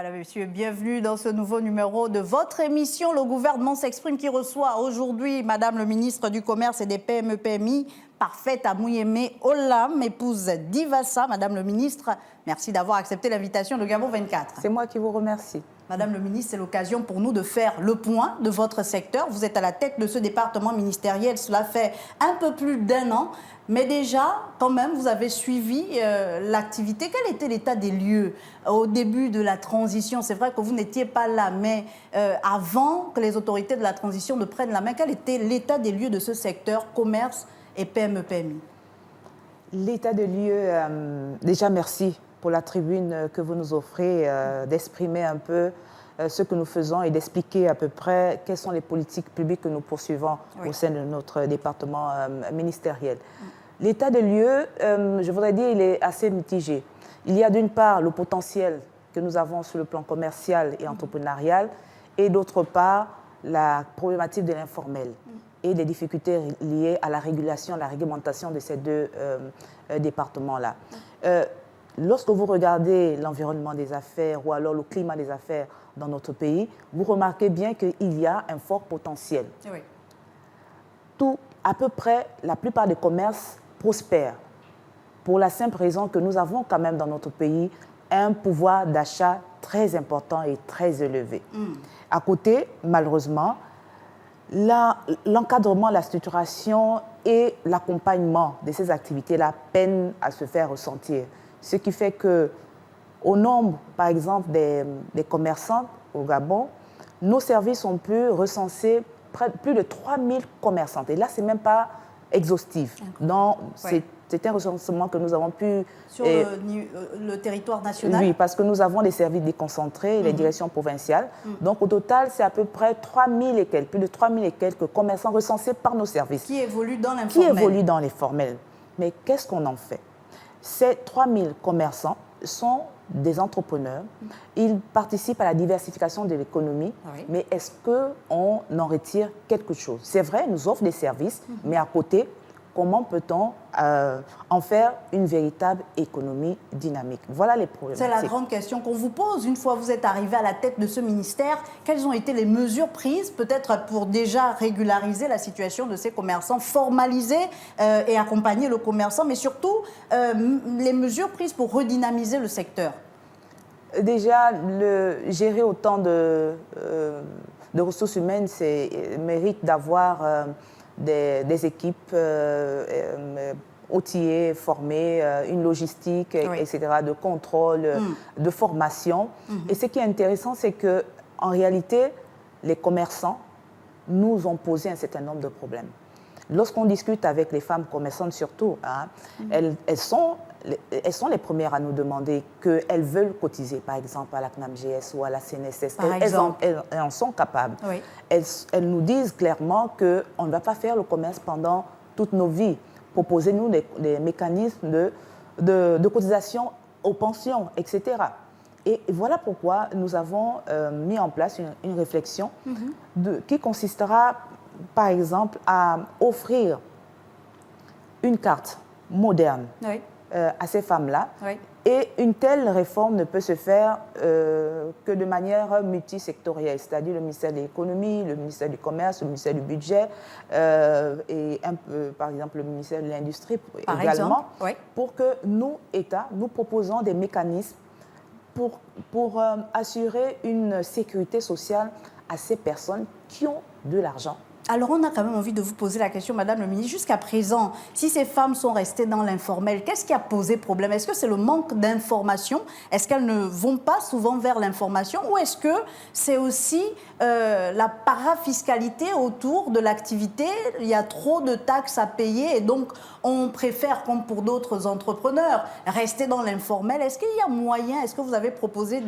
Madame et Messieurs, bienvenue dans ce nouveau numéro de votre émission. Le gouvernement s'exprime qui reçoit aujourd'hui Madame le ministre du Commerce et des PME-PMI, Parfaite Amouyeme Olam, épouse d'Ivassa. Madame le ministre, merci d'avoir accepté l'invitation de Gabon 24. C'est moi qui vous remercie. Madame le ministre, c'est l'occasion pour nous de faire le point de votre secteur. Vous êtes à la tête de ce département ministériel, cela fait un peu plus d'1 an. Mais déjà, quand même, vous avez suivi l'activité. Quel était l'état des lieux au début de la transition? C'est vrai que vous n'étiez pas là, mais avant que les autorités de la transition ne prennent la main, quel était l'état des lieux de ce secteur commerce et PME-PMI? L'état des lieux, déjà merci pour la tribune que vous nous offrez, d'exprimer un peu ce que nous faisons et d'expliquer à peu près quelles sont les politiques publiques que nous poursuivons au sein de notre département ministériel. L'état des lieux, je voudrais dire, il est assez mitigé. Il y a d'une part le potentiel que nous avons sur le plan commercial et entrepreneurial et d'autre part la problématique de l'informel et des difficultés liées à la régulation, à la réglementation de ces deux départements-là. Lorsque vous regardez l'environnement des affaires ou alors le climat des affaires dans notre pays, vous remarquez bien qu'il y a un fort potentiel. Oui. À peu près, la plupart des commerces prospèrent pour la simple raison que nous avons quand même dans notre pays un pouvoir d'achat très important et très élevé. À côté, malheureusement, l'encadrement, la structuration et l'accompagnement de ces activités-là peinent à se faire ressentir. Ce qui fait qu'au nombre, par exemple, des commerçants au Gabon, nos services ont pu recenser plus de 3000 commerçantes. Et là, ce n'est même pas exhaustif. C'est un recensement que nous avons pu... Sur le territoire national? Oui, parce que nous avons des services déconcentrés, les directions provinciales. Donc, au total, c'est à peu près 3000 et quelques, plus de 3000 et quelques commerçants recensés par nos services. Qui évoluent dans l'informel. Qui évoluent dans l'informel. Mais qu'est-ce qu'on en fait? Ces 3000 commerçants sont des entrepreneurs. Ils participent à la diversification de l'économie. Oui. Mais est-ce qu'on en retire quelque chose? C'est vrai, ils nous offrent des services, mais à côté, comment peut-on en faire une véritable économie dynamique? Voilà les problèmes. C'est la grande question qu'on vous pose. Une fois que vous êtes arrivé à la tête de ce ministère, quelles ont été les mesures prises, peut-être pour déjà régulariser la situation de ces commerçants, formaliser et accompagner le commerçant, mais surtout les mesures prises pour redynamiser le secteur? Déjà, gérer autant de ressources humaines, mérite d'avoir... Des équipes outillées, formées, une logistique, oui, etc., de contrôle, de formation. Et ce qui est intéressant, c'est qu'en réalité, les commerçants nous ont posé un certain nombre de problèmes. Lorsqu'on discute avec les femmes commerçantes surtout, hein, elles sont les premières à nous demander qu'elles veulent cotiser, par exemple, à la CNAMGS ou à la CNSS. Elles en sont capables. Oui. Elles nous disent clairement qu'on ne va pas faire le commerce pendant toutes nos vies. Proposez-nous des mécanismes de cotisation aux pensions, etc. Et voilà pourquoi nous avons mis en place une réflexion qui consistera, par exemple, à offrir une carte moderne, oui, à ces femmes-là. Oui. Et une telle réforme ne peut se faire que de manière multisectorielle, c'est-à-dire le ministère de l'économie, le ministère du commerce, le ministère du budget et un peu, par exemple, le ministère de l'industrie également, oui, pour que nous, État, nous proposons des mécanismes pour assurer une sécurité sociale à ces personnes qui ont de l'argent. Alors, on a quand même envie de vous poser la question, Madame le ministre, jusqu'à présent, si ces femmes sont restées dans l'informel, qu'est-ce qui a posé problème? Est-ce que c'est le manque d'information? Est-ce qu'elles ne vont pas souvent vers l'information? Ou est-ce que c'est aussi la parafiscalité autour de l'activité? Il y a trop de taxes à payer et donc on préfère, comme pour d'autres entrepreneurs, rester dans l'informel. Est-ce qu'il y a moyen, est-ce que vous avez proposé,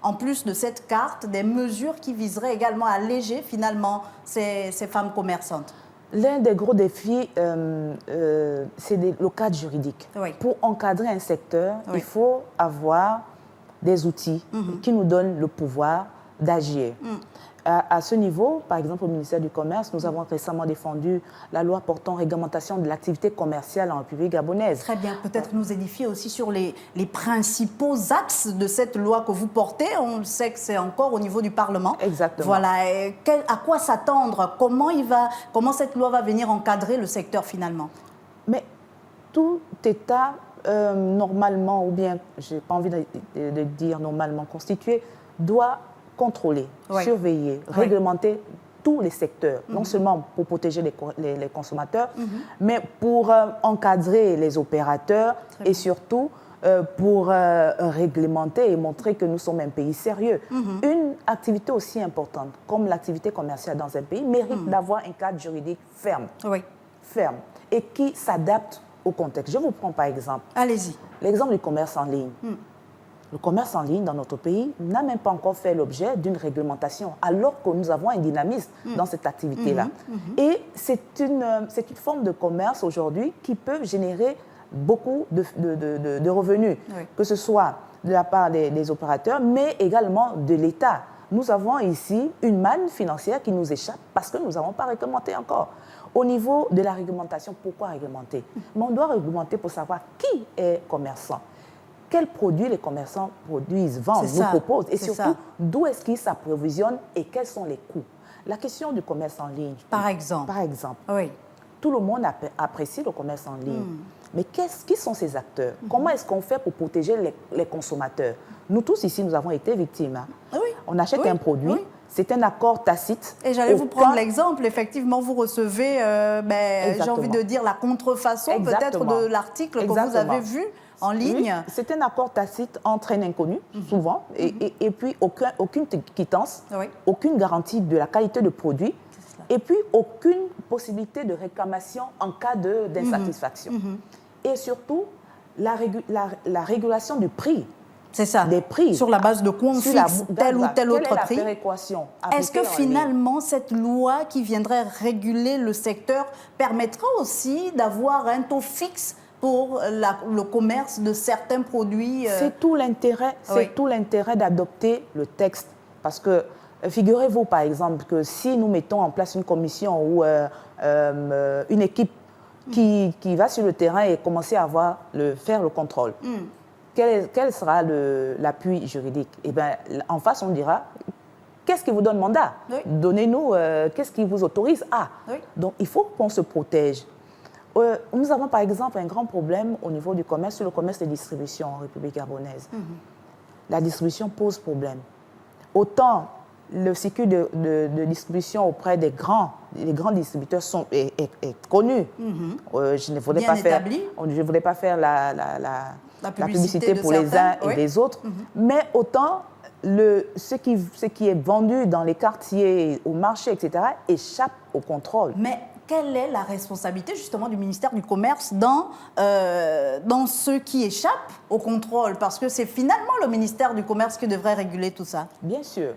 en plus de cette carte, des mesures qui viseraient également à alléger finalement ces femmes commerçantes? L'un des gros défis, c'est le cadre juridique. Oui. Pour encadrer un secteur, oui, il faut avoir des outils qui nous donnent le pouvoir d'agir. À ce niveau, par exemple, au ministère du Commerce, nous avons récemment défendu la loi portant réglementation de l'activité commerciale en République gabonaise. Très bien. Peut-être nous édifier aussi sur les principaux axes de cette loi que vous portez. On sait que c'est encore au niveau du Parlement. Exactement. Voilà. Et à quoi s'attendre? Comment cette loi va venir encadrer le secteur finalement? Mais tout État normalement, ou bien, je n'ai pas envie de dire normalement constitué, doit contrôler, surveiller, réglementer tous les secteurs, non seulement pour protéger les consommateurs, mais pour encadrer les opérateurs et surtout pour réglementer et montrer que nous sommes un pays sérieux. Une activité aussi importante comme l'activité commerciale dans un pays mérite d'avoir un cadre juridique ferme, ferme et qui s'adapte au contexte. Je vous prends par exemple l'exemple du commerce en ligne. Le commerce en ligne dans notre pays n'a même pas encore fait l'objet d'une réglementation, alors que nous avons un dynamisme dans cette activité-là. Et c'est une forme de commerce aujourd'hui qui peut générer beaucoup de revenus, que ce soit de la part des opérateurs, mais également de l'État. Nous avons ici une manne financière qui nous échappe parce que nous n'avons pas réglementé encore. Au niveau de la réglementation, pourquoi réglementer? Mais on doit réglementer pour savoir qui est commerçant. Quels produits les commerçants produisent, vendent, nous proposent et surtout d'où est-ce qu'ils s'approvisionnent et quels sont les coûts. La question du commerce en ligne. Par exemple. Tout le monde apprécie le commerce en ligne. Mais qui sont ces acteurs? Comment est-ce qu'on fait pour protéger les consommateurs? Nous tous ici, nous avons été victimes. On achète un produit. C'est un accord tacite. Et j'allais vous prendre l'exemple. Effectivement, vous recevez, j'ai envie de dire, la contrefaçon peut-être de l'article que vous avez vu en ligne. C'est un accord tacite entre un inconnu, souvent, et puis aucune quittance, aucune garantie de la qualité de produit, et puis aucune possibilité de réclamation en cas d'insatisfaction. Et surtout, la régulation du prix. C'est ça. Des prix. Sur la base de quoi on fixe tel ou tel autre prix. Est-ce que finalement, cette loi qui viendrait réguler le secteur permettra aussi d'avoir un taux fixe pour le commerce de certains produits? C'est tout l'intérêt d'adopter le texte. Parce que figurez-vous, par exemple, que si nous mettons en place une commission ou une équipe qui va sur le terrain et commencer à faire le contrôle, quel sera l'appui juridique? Eh bien, en face, on dira, qu'est-ce qui vous donne mandat? Donnez-nous, qu'est-ce qui vous autorise à? Donc, il faut qu'on se protège. Nous avons, par exemple, un grand problème au niveau du commerce, sur le commerce de distribution en République gabonaise. La distribution pose problème. Autant le circuit de distribution auprès des grands distributeurs est connu. Je ne voudrais pas faire la publicité pour les uns et les autres, mais autant ce qui est vendu dans les quartiers, au marché, etc., échappe au contrôle. Mais quelle est la responsabilité justement du ministère du Commerce dans ce qui échappe au contrôle? Parce que c'est finalement le ministère du Commerce qui devrait réguler tout ça. Bien sûr.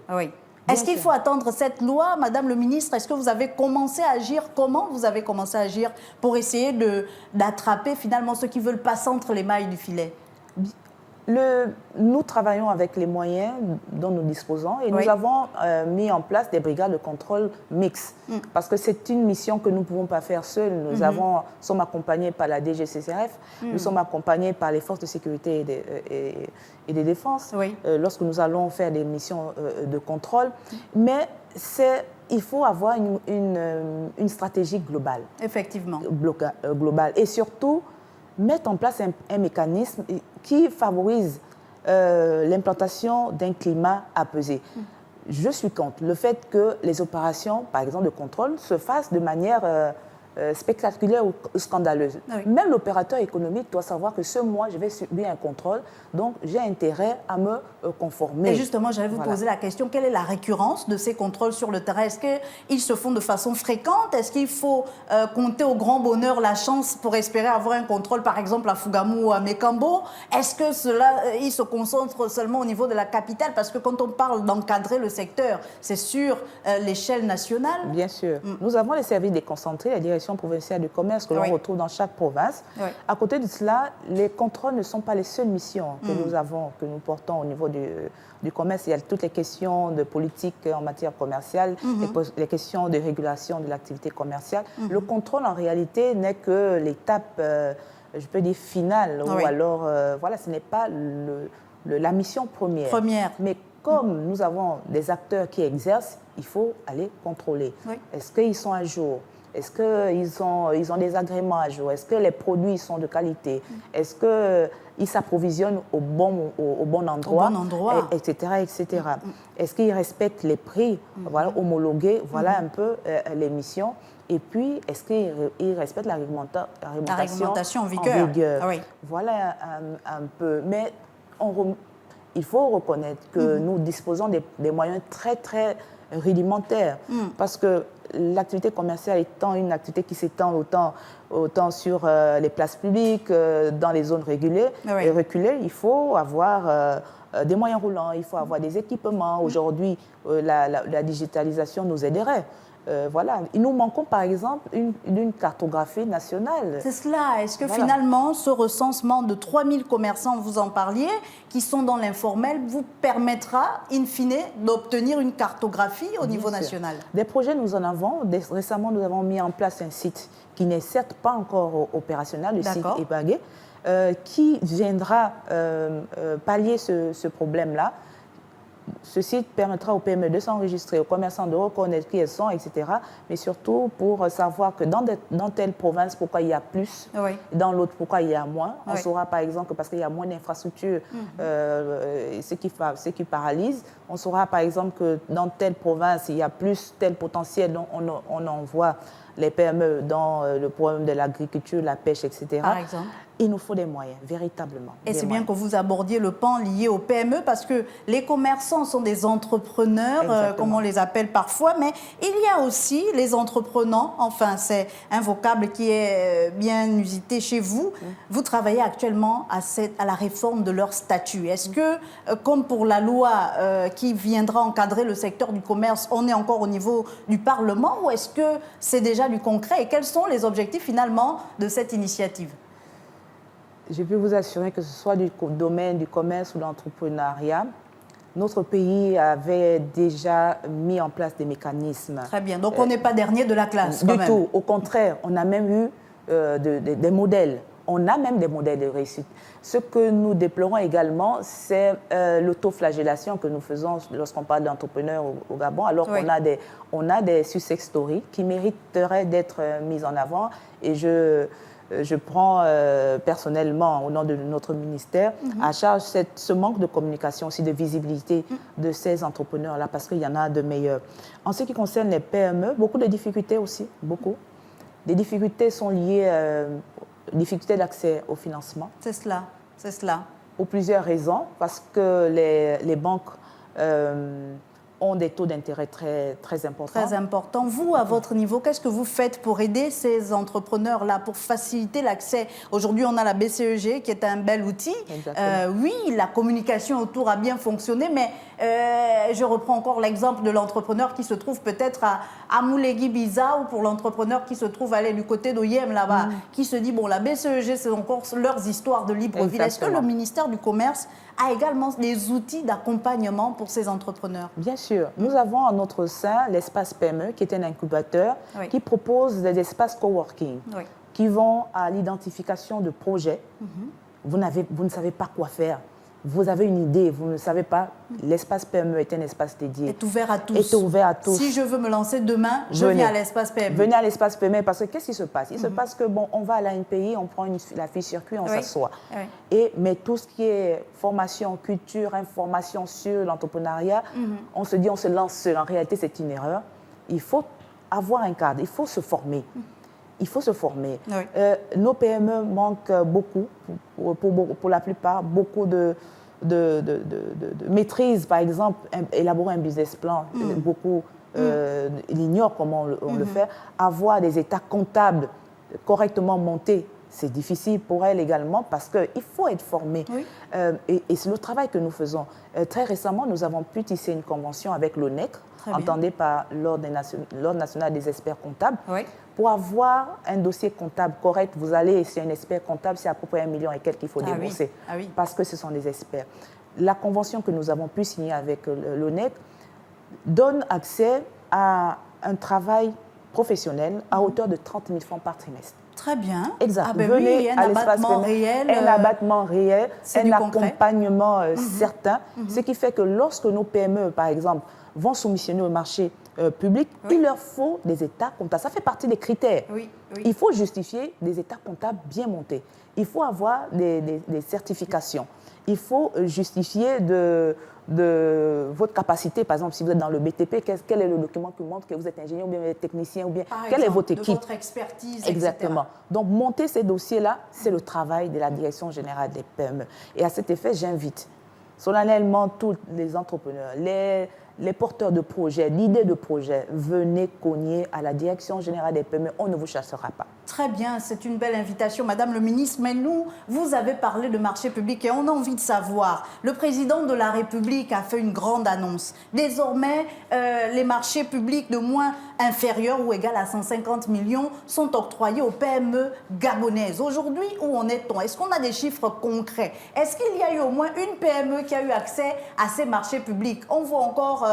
Est-ce qu'il faut attendre cette loi, Madame le ministre? Est-ce que vous avez commencé à agir? Comment vous avez commencé à agir pour essayer d'attraper finalement ceux qui veulent passer entre les mailles du filet? Nous travaillons avec les moyens dont nous disposons et nous avons mis en place des brigades de contrôle mixtes parce que c'est une mission que nous ne pouvons pas faire seuls. Nous sommes accompagnés par la DGCCRF, nous sommes accompagnés par les forces de sécurité et de défense lorsque nous allons faire des missions de contrôle. Mais il faut avoir une stratégie globale. Effectivement. Globale. Et surtout, mettre en place un mécanisme qui favorise l'implantation d'un climat apaisé. Je suis contre le fait que les opérations, par exemple, de contrôle, se fassent de manière spectaculaire ou scandaleuse. Même l'opérateur économique doit savoir que ce mois, je vais subir un contrôle, donc j'ai intérêt à me conformer. Et justement, j'allais vous poser la question, quelle est la récurrence de ces contrôles sur le terrain? Est-ce qu'ils se font de façon fréquente? Est-ce qu'il faut compter au grand bonheur la chance pour espérer avoir un contrôle, par exemple à Fougamou ou à Mekambo? Est-ce que il se concentre seulement au niveau de la capitale? Parce que quand on parle d'encadrer le secteur, c'est sur l'échelle nationale. Bien sûr. Nous avons les services déconcentrés, la direction l'Association provinciale du commerce que l'on retrouve dans chaque province. À côté de cela, les contrôles ne sont pas les seules missions que nous avons, que nous portons au niveau du commerce. Il y a toutes les questions de politique en matière commerciale, les questions de régulation de l'activité commerciale. Le contrôle, en réalité, n'est que l'étape, je peux dire, finale. Ou alors, voilà, ce n'est pas la mission première. Mais comme nous avons des acteurs qui exercent, il faut aller contrôler. Est-ce qu'ils sont à jour? Est-ce qu'ils ont des agréments à jour? Est-ce que les produits sont de qualité? Est-ce qu'ils s'approvisionnent au bon endroit? Etc. etc. Est-ce qu'ils respectent les prix homologués? Voilà un peu les missions. Et puis, est-ce qu'ils respectent la réglementation en vigueur? Voilà un peu. Mais il faut reconnaître que nous disposons des moyens très, très rudimentaires. Parce que l'activité commerciale étant une activité qui s'étend autant sur les places publiques, dans les zones régulées et reculées, il faut avoir des moyens roulants, il faut avoir des équipements. Aujourd'hui, la digitalisation nous aiderait. Voilà. Nous manquons par exemple d'une cartographie nationale. C'est cela. Est-ce que finalement ce recensement de 3000 commerçants, vous en parliez, qui sont dans l'informel, vous permettra in fine d'obtenir une cartographie au niveau national? Des projets, nous en avons. Récemment, nous avons mis en place un site qui n'est certes pas encore opérationnel, le site Ebagué, qui viendra pallier ce problème-là. Ce site permettra aux PME de s'enregistrer, aux commerçants de reconnaître qui elles sont, etc. Mais surtout pour savoir que dans telle province, pourquoi il y a plus, dans l'autre, pourquoi il y a moins. On saura par exemple que parce qu'il y a moins d'infrastructures, ce qui paralyse. On saura par exemple que dans telle province, il y a plus tel potentiel, donc on envoie les PME dans le problème de l'agriculture, la pêche, etc. Par exemple. Il nous faut des moyens, véritablement. Et c'est bien que vous abordiez le pan lié aux PME parce que les commerçants sont des entrepreneurs, comme on les appelle parfois, mais il y a aussi les entreprenants. Enfin, c'est un vocable qui est bien usité chez vous. Vous travaillez actuellement à la réforme de leur statut. Est-ce que, comme pour la loi qui viendra encadrer le secteur du commerce, on est encore au niveau du Parlement ou est-ce que c'est déjà du concret? Et quels sont les objectifs finalement de cette initiative? Je peux vous assurer que ce soit du domaine du commerce ou de l'entrepreneuriat, notre pays avait déjà mis en place des mécanismes. Très bien. Donc, on n'est pas dernier de la classe, quand même. Du tout. Au contraire, on a même eu des modèles. On a même des modèles de réussite. Ce que nous déplorons également, c'est l'autoflagellation que nous faisons lorsqu'on parle d'entrepreneurs au Gabon, alors qu'on a des success stories qui mériteraient d'être mises en avant. Et je prends personnellement, au nom de notre ministère, à charge ce manque de communication, aussi de visibilité de ces entrepreneurs-là, parce qu'il y en a de meilleurs. En ce qui concerne les PME, beaucoup de difficultés aussi, beaucoup. Les difficultés sont liées aux difficultés d'accès au financement. C'est cela, c'est cela. Pour plusieurs raisons, parce que les banques ont des taux d'intérêt très, très importants. Très importants. Vous, à votre niveau, qu'est-ce que vous faites pour aider ces entrepreneurs-là, pour faciliter l'accès? Aujourd'hui, on a la BCEG qui est un bel outil. Oui, la communication autour a bien fonctionné, mais je reprends encore l'exemple de l'entrepreneur qui se trouve peut-être à Moulegui-Biza ou pour l'entrepreneur qui se trouve aller du côté d'Oyem là-bas, qui se dit, bon, la BCEG, c'est encore leurs histoires de Libreville. Est-ce que le ministère du Commerce a également des outils d'accompagnement pour ces entrepreneurs? Bien sûr. Nous avons en notre sein l'espace PME, qui est un incubateur, qui propose des espaces coworking, qui vont à l'identification de projets. Vous ne savez pas quoi faire. Vous avez une idée, vous ne savez pas. L'espace PME est un espace dédié. Est ouvert à tous. Est ouvert à tous. Si je veux me lancer demain, je viens à l'espace PME. Venez à l'espace PME parce que qu'est-ce qui se passe? Il se passe que, bon, on va à l'ANPI, on prend la fiche circuit, on s'assoit. Mais tout ce qui est formation, culture, information sur l'entrepreneuriat, on se dit, on se lance seul. En réalité, c'est une erreur. Il faut avoir un cadre, il faut se former. Il faut se former. Nos PME manquent beaucoup, pour la plupart, beaucoup de maîtrise. Par exemple, élaborer un business plan, beaucoup l'ignorent comment on le fait. Avoir des états comptables correctement montés, c'est difficile pour elles également parce qu'il faut être formé. Oui. Et c'est le travail que nous faisons. Très récemment, nous avons pu tisser une convention avec l'ONEC, entendue par l'Ordre national des experts comptables. Oui. Pour avoir un dossier comptable correct, vous allez chez un expert comptable, c'est à peu près 1 million et quelques qu'il faut débourser. Oui. Ah oui. Parce que ce sont des experts. La convention que nous avons pu signer avec l'ONEC donne accès à un travail professionnel à hauteur de 30 000 francs par trimestre. Très bien. Exact. Ah ben Venez oui, un à l'espace abattement féminin, réel. un abattement réel, un accompagnement certain. Ce qui fait que lorsque nos PME, par exemple, vont soumissionner au marché public, il leur faut des états comptables. Ça fait partie des critères. Oui. Il faut justifier des états comptables bien montés. Il faut avoir des certifications. Il faut justifier de votre capacité. Par exemple, si vous êtes dans le BTP, quel est le document qui montre que vous êtes ingénieur ou bien technicien ou bien quelle est votre équipe? De votre expertise, Exactement. etc. Donc, monter ces dossiers-là, c'est le travail de la Direction générale des PME. Et à cet effet, j'invite solennellement tous les entrepreneurs, les porteurs de projets, l'idée de projet, venez cogner à la Direction générale des PME, on ne vous chassera pas. Très bien, c'est une belle invitation, Madame le ministre. Mais nous, vous avez parlé de marché public et on a envie de savoir. Le président de la République a fait une grande annonce. Désormais, les marchés publics de moins inférieurs ou égaux à 150 millions sont octroyés aux PME gabonaises. Aujourd'hui, où en est-on? Est-ce qu'on a des chiffres concrets? Est-ce qu'il y a eu au moins une PME qui a eu accès à ces marchés publics? On voit encore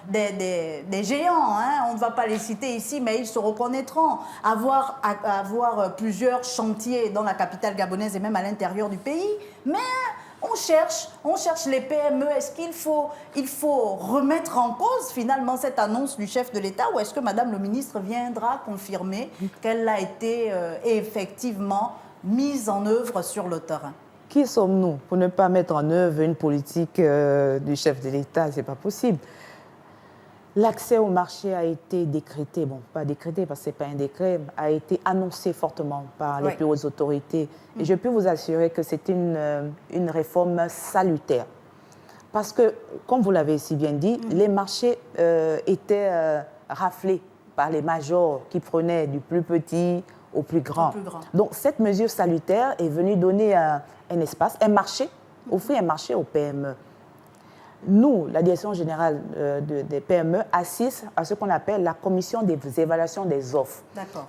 des géants, hein? On ne va pas les citer ici, mais ils se reconnaîtront. Avoir plusieurs chantiers dans la capitale gabonaise et même à l'intérieur du pays. Mais on cherche les PME. Est-ce qu'il faut remettre en cause finalement cette annonce du chef de l'État ou est-ce que Madame le ministre viendra confirmer qu'elle a été effectivement mise en œuvre sur le terrain? Qui sommes-nous pour ne pas mettre en œuvre une politique du chef de l'État? Ce n'est pas possible. L'accès au marché a été décrété, bon, pas décrété parce que ce n'est pas un décret, a été annoncé fortement par les plus hautes autorités. Et je peux vous assurer que c'est une réforme salutaire. Parce que, comme vous l'avez si bien dit, les marchés étaient raflés par les majors qui prenaient du plus petit au plus grand. Donc, cette mesure salutaire est venue donner un espace, un marché, offrir un marché aux PME. Nous, la Direction générale des PME, assiste à ce qu'on appelle la commission des évaluations des offres,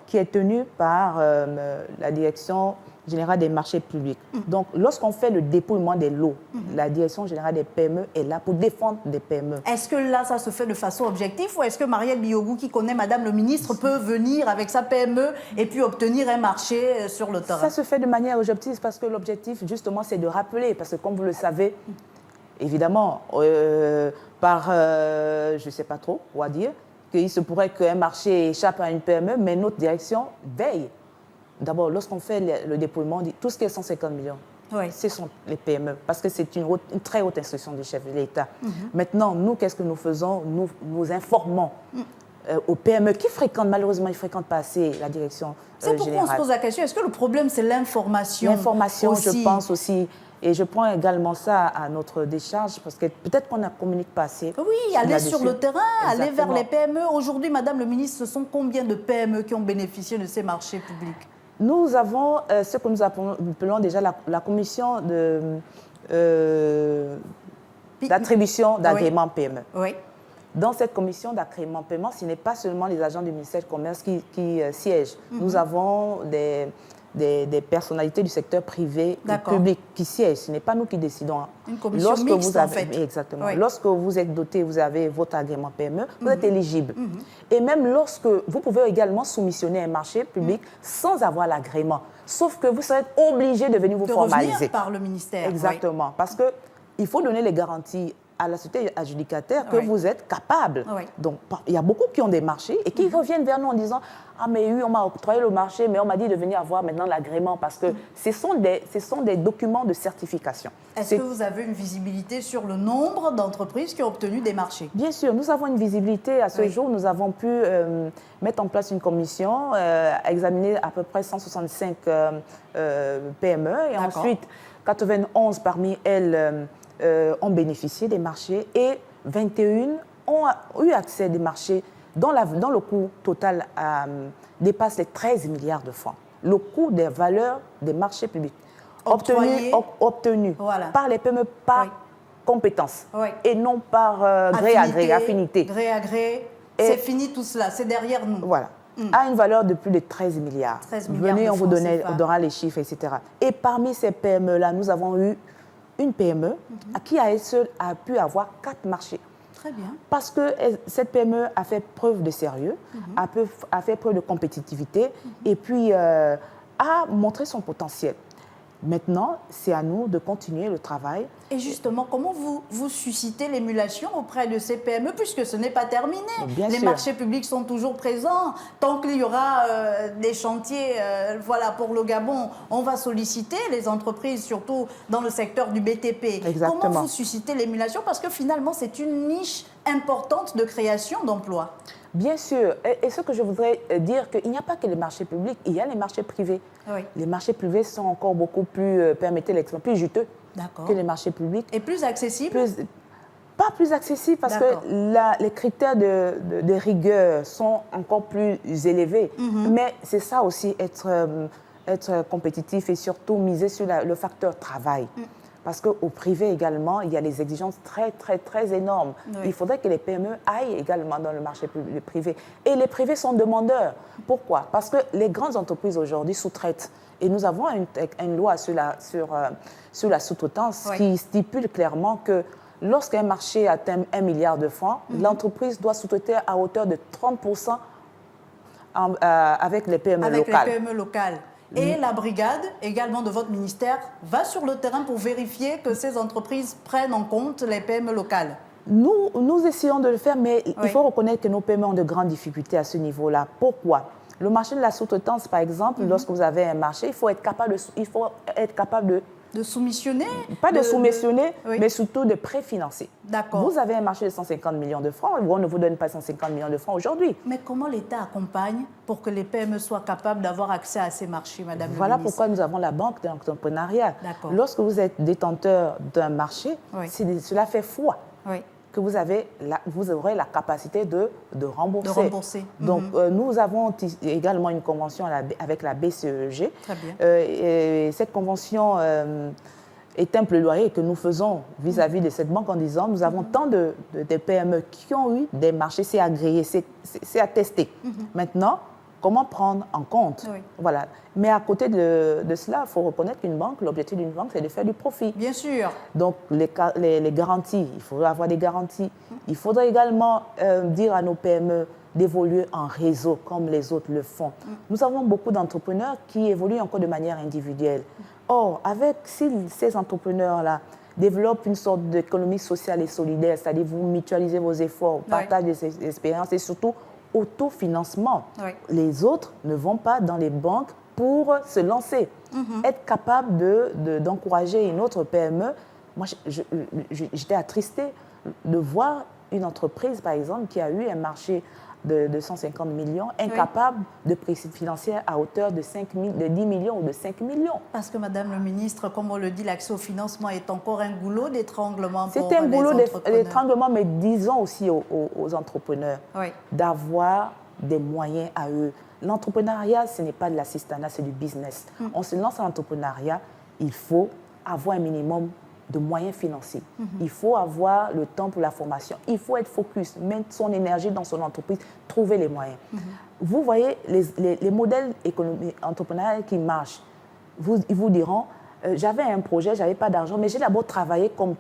qui est tenue par la Direction générale des marchés publics. Donc, lorsqu'on fait le dépouillement des lots, la Direction générale des PME est là pour défendre des PME. Est-ce que là, ça se fait de façon objective ou est-ce que Marielle Biogou, qui connaît Madame le ministre, peut venir avec sa PME et puis obtenir un marché sur le terrain? Ça se fait de manière objective parce que l'objectif, justement, c'est de rappeler, parce que comme vous le savez, évidemment, je ne sais pas trop quoi dire, qu'il se pourrait qu'un marché échappe à une PME, mais notre direction veille. D'abord, lorsqu'on fait le déploiement, tout ce qui est 150 millions, ce sont les PME, parce que c'est une très haute instruction du chef de l'État. Maintenant, nous, qu'est-ce que nous faisons? Nous informons aux PME qui fréquentent, malheureusement, ils ne fréquentent pas assez la direction générale. C'est pourquoi on se pose la question, est-ce que le problème, c'est l'information? L'information, je pense aussi. Et je prends également ça à notre décharge parce que peut-être qu'on ne communique pas assez. Oui, aller sur le terrain, aller vers les PME. Aujourd'hui, Madame le ministre, ce sont combien de PME qui ont bénéficié de ces marchés publics? Nous avons ce que nous appelons déjà la commission d'attribution d'agrément PME. Oui. Dans cette commission d'agrément paiement, ce n'est pas seulement les agents du ministère du Commerce qui siègent. Nous avons des personnalités du secteur privé et public qui siègent. Ce n'est pas nous qui décidons. Une commission mixte, en fait. Exactement. Lorsque vous êtes doté, vous avez votre agrément PME, vous êtes éligible. Et même lorsque vous pouvez également soumissionner un marché public sans avoir l'agrément. Sauf que vous serez obligé de venir vous formaliser. Revenir par le ministère. Exactement. Parce qu'il faut donner les garanties à la société adjudicataire que vous êtes capable. Donc, il y a beaucoup qui ont des marchés et qui reviennent vers nous en disant « Ah, mais oui, on m'a octroyé le marché, mais on m'a dit de venir avoir maintenant l'agrément parce que ce sont des documents de certification. » Est-ce que vous avez une visibilité sur le nombre d'entreprises qui ont obtenu des marchés? Bien sûr, nous avons une visibilité. À ce jour, nous avons pu mettre en place une commission, examiner à peu près 165 PME et ensuite 91 parmi elles ont bénéficié des marchés et 21 ont eu accès à des marchés dont le coût total dépasse les 13 milliards de francs. le coût des valeurs des marchés publics obtenus voilà. par les PME par oui. compétence oui. et non par gré à gré, affinité. Gré à gré, c'est fini tout cela, c'est derrière nous. Voilà. A une valeur de plus de 13 milliards. 13 milliards Venez, on vous donnera les chiffres, etc. Et parmi ces PME-là, nous avons eu une PME qui à elle seule a pu avoir 4 marchés. Très bien. Parce que cette PME a fait preuve de sérieux, a fait preuve de compétitivité et puis a montré son potentiel. Maintenant, c'est à nous de continuer le travail. Et justement, comment vous suscitez l'émulation auprès de ces PME, puisque ce n'est pas terminé. Les marchés publics sont toujours présents. Tant qu'il y aura des chantiers voilà, pour le Gabon, on va solliciter les entreprises, surtout dans le secteur du BTP. Exactement. Comment vous suscitez l'émulation? Parce que finalement, c'est une niche importante de création d'emplois. Bien sûr. Et ce que je voudrais dire, qu'il n'y a pas que les marchés publics, il y a les marchés privés. Oui. Les marchés privés sont encore beaucoup plus, permettez l'expression, plus juteux que les marchés publics. Et plus accessibles? Pas plus accessibles parce que les critères de rigueur sont encore plus élevés. Mais c'est ça aussi, être compétitif et surtout miser sur le facteur travail. Parce qu'au privé également, il y a des exigences très, très, très énormes. Oui. Il faudrait que les PME aillent également dans le marché privé. Et les privés sont demandeurs. Pourquoi? Parce que les grandes entreprises aujourd'hui sous-traitent. Et nous avons une loi sur la sous-traitance qui stipule clairement que lorsqu'un marché atteint 1 milliard de francs, l'entreprise doit sous-traiter à hauteur de 30% avec les PME locales. Avec les PME locales. Et la brigade, également de votre ministère, va sur le terrain pour vérifier que ces entreprises prennent en compte les PME locales. Nous essayons de le faire, mais il faut reconnaître que nos PME ont de grandes difficultés à ce niveau-là. Pourquoi? Le marché de la sous-traitance, par exemple, lorsque vous avez un marché, il faut être capable de soumissionner? Pas de soumissionner, mais surtout de préfinancer. D'accord. Vous avez un marché de 150 millions de francs, on ne vous donne pas 150 millions de francs aujourd'hui. Mais comment l'État accompagne pour que les PME soient capables d'avoir accès à ces marchés, Madame la ministre? Voilà pourquoi nous avons la Banque de l'entrepreneuriat. Lorsque vous êtes détenteur d'un marché, cela fait foi. Que vous aurez la capacité de rembourser. Donc, nous avons également une convention avec la BCEG. Très bien. Et cette convention est un plaidoyer que nous faisons vis-à-vis de cette banque en disant nous avons tant de PME qui ont eu des marchés, c'est agréé, c'est attesté. Maintenant, comment prendre en compte? Voilà. Mais à côté de cela, il faut reconnaître qu'une banque, l'objectif d'une banque, c'est de faire du profit. Bien sûr. Donc, les garanties, il faut avoir des garanties. Il faudrait également dire à nos PME d'évoluer en réseau comme les autres le font. Nous avons beaucoup d'entrepreneurs qui évoluent encore de manière individuelle. Or, si ces entrepreneurs-là développent une sorte d'économie sociale et solidaire, c'est-à-dire vous mutualisez vos efforts, partage des expériences et surtout autofinancement. Les autres ne vont pas dans les banques pour se lancer. Être capable d'encourager une autre PME. Moi, j'étais attristée de voir une entreprise, par exemple, qui a eu un marché de 150 millions, incapable de financer à hauteur de 10 millions ou de 5 millions. Parce que, Madame le ministre, comme on le dit, l'accès au financement est encore un goulot d'étranglement pour les entrepreneurs. C'est un goulot d'étranglement, mais disons aussi aux entrepreneurs d'avoir des moyens à eux. L'entrepreneuriat, ce n'est pas de l'assistanat, c'est du business. On se lance en entrepreneuriat, il faut avoir un minimum de moyens financiers. Il faut avoir le temps pour la formation. Il faut être focus, mettre son énergie dans son entreprise, trouver les moyens. Vous voyez, les modèles entrepreneuriaux qui marchent, ils vous diront, j'avais un projet, je n'avais pas d'argent, mais j'ai d'abord travaillé comme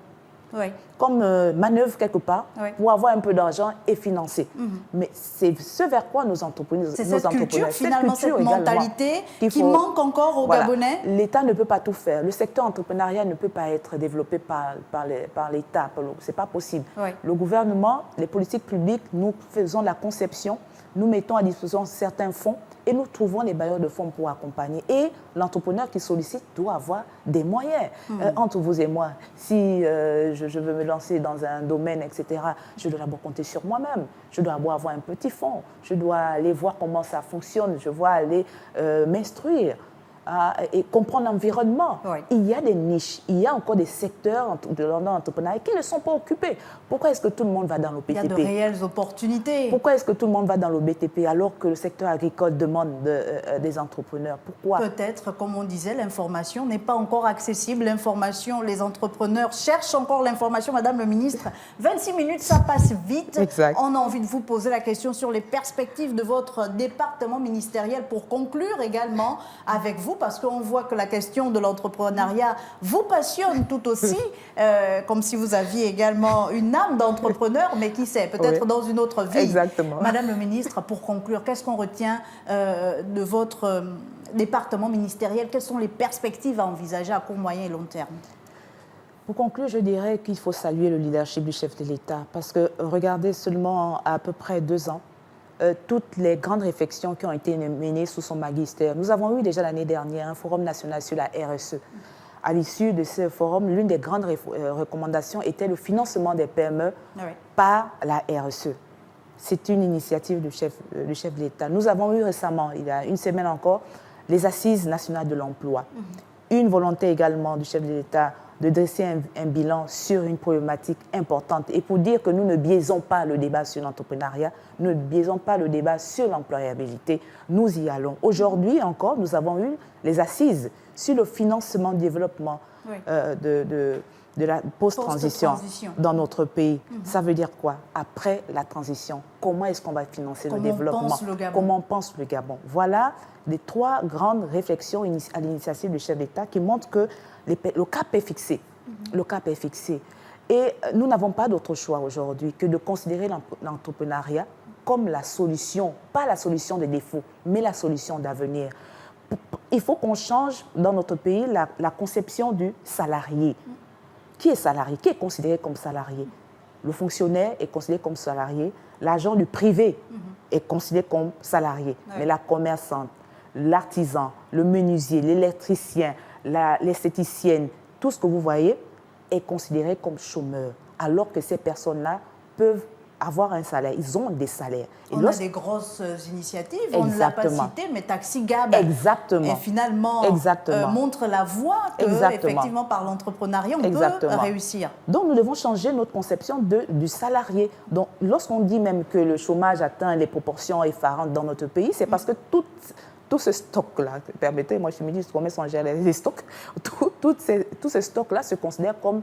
manœuvre quelque part pour avoir un peu d'argent et financer. Mais c'est ce vers quoi nos entrepreneurs... C'est cette culture, finalement, cette mentalité qui manque encore aux Gabonais. L'État ne peut pas tout faire. Le secteur entrepreneurial ne peut pas être développé par l'État. Ce n'est pas possible. Le gouvernement, les politiques publiques, nous faisons la conception, nous mettons à disposition certains fonds et nous trouvons les bailleurs de fonds pour accompagner. Et l'entrepreneur qui sollicite doit avoir des moyens. Entre vous et moi, si je veux me lancer dans un domaine, etc., je dois d'abord compter sur moi-même. Je dois d'abord avoir un petit fonds. Je dois aller voir comment ça fonctionne. Je dois aller m'instruire. et comprendre l'environnement. Oui. Il y a des niches, il y a encore des secteurs de l'entrepreneuriat qui ne sont pas occupés. Pourquoi est-ce que tout le monde va dans le BTP? Il y a de réelles opportunités. Pourquoi est-ce que tout le monde va dans le BTP alors que le secteur agricole demande des entrepreneurs? Pourquoi? Peut-être, comme on disait, l'information n'est pas encore accessible. L'information, les entrepreneurs cherchent encore l'information. Madame le ministre, 26 minutes, ça passe vite. Exact. On a envie de vous poser la question sur les perspectives de votre département ministériel pour conclure également avec vous, parce qu'on voit que la question de l'entrepreneuriat vous passionne tout aussi, comme si vous aviez également une âme d'entrepreneur, mais qui sait, peut-être Oui. dans une autre vie. Exactement. Madame le ministre, pour conclure, qu'est-ce qu'on retient de votre département ministériel? Quelles sont les perspectives à envisager à court, moyen et long terme? Pour conclure, je dirais qu'il faut saluer le leadership du chef de l'État, parce que regardez seulement à peu près 2 ans, toutes les grandes réflexions qui ont été menées sous son magistère. Nous avons eu déjà l'année dernière un forum national sur la RSE. À l'issue de ce forum, l'une des grandes recommandations était le financement des PME par la RSE. C'est une initiative du chef de l'État. Nous avons eu récemment, il y a une semaine encore, les Assises nationales de l'emploi. Une volonté également du chef de l'État de dresser un bilan sur une problématique importante. Et pour dire que nous ne biaisons pas le débat sur l'entrepreneuriat, nous ne biaisons pas le débat sur l'employabilité, nous y allons. Aujourd'hui encore, nous avons eu les assises sur le financement, développement de la post-transition dans notre pays. Ça veut dire quoi? Après la transition, comment est-ce qu'on va financer le développement? Comment pense le Gabon? Voilà les 3 grandes réflexions à l'initiative du chef d'État qui montrent que le cap est fixé. Le cap est fixé. Et nous n'avons pas d'autre choix aujourd'hui que de considérer l'entrepreneuriat comme la solution, pas la solution des défauts, mais la solution d'avenir. Il faut qu'on change dans notre pays la conception du salarié. Qui est salarié? Qui est considéré comme salarié? Le fonctionnaire est considéré comme salarié. L'agent du privé est considéré comme salarié. Mais la commerçante, l'artisan, le menuisier, l'électricien, l'esthéticienne, tout ce que vous voyez est considéré comme chômeur. Alors que ces personnes-là peuvent avoir un salaire. Ils ont des salaires. On a des grosses initiatives, on ne l'a pas cité, mais Taxi Gab et finalement montre la voie que, effectivement, par l'entrepreneuriat, on peut réussir. Donc, nous devons changer notre conception du salarié. Donc, lorsqu'on dit même que le chômage atteint les proportions effarantes dans notre pays, c'est parce que tout ce stock-là, permettez-moi, je suis ministre du Commerce, on gère les stocks, tous ces stocks-là se considèrent comme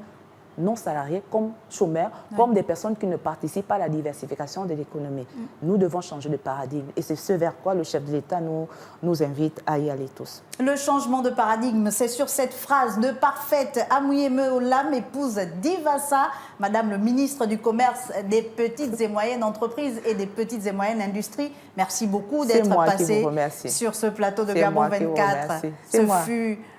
non-salariés, comme chômeurs, comme des personnes qui ne participent pas à la diversification de l'économie. Nous devons changer de paradigme et c'est ce vers quoi le chef de l'État nous invite à y aller tous. Le changement de paradigme, c'est sur cette phrase de parfaite Amouyeme Olam, épouse d'Ivassa, Madame le ministre du Commerce, des petites et moyennes entreprises et des petites et moyennes industries. Merci beaucoup d'être passé sur ce plateau de Gabon 24.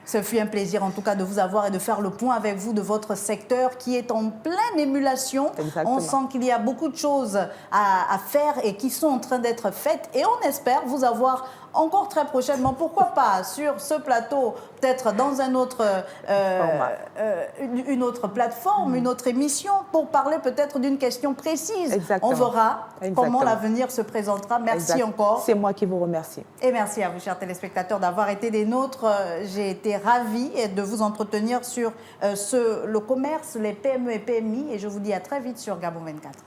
Ce fut un plaisir en tout cas de vous avoir et de faire le point avec vous de votre secteur qui est en pleine émulation. On sent qu'il y a beaucoup de choses à faire et qui sont en train d'être faites et on espère vous avoir encore très prochainement, pourquoi pas sur ce plateau, peut-être dans un autre, une autre plateforme, une autre émission, pour parler peut-être d'une question précise. On verra comment l'avenir se présentera. Merci encore. C'est moi qui vous remercie. Et merci à vous, chers téléspectateurs, d'avoir été des nôtres. J'ai été ravie de vous entretenir sur le commerce, les PME et PMI. Et je vous dis à très vite sur Gabon 24.